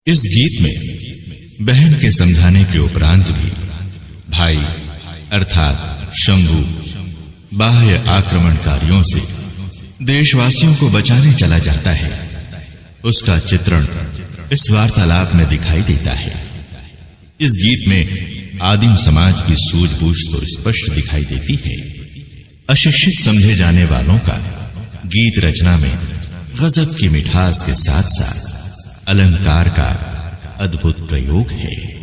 इस गीत में बहन के समझाने के उपरांत भी भाई अर्थात शंभू बाह्य आक्रमणकारियों से देशवासियों को बचाने चला जाता है। उसका चित्रण इस वार्तालाप में दिखाई देता है। इस गीत में आदिम समाज की सूझबूझ तो स्पष्ट दिखाई देती है। अशिक्षित समझे जाने वालों का गीत रचना में गजब की मिठास के साथ साथ अलंकार का अद्भुत प्रयोग है।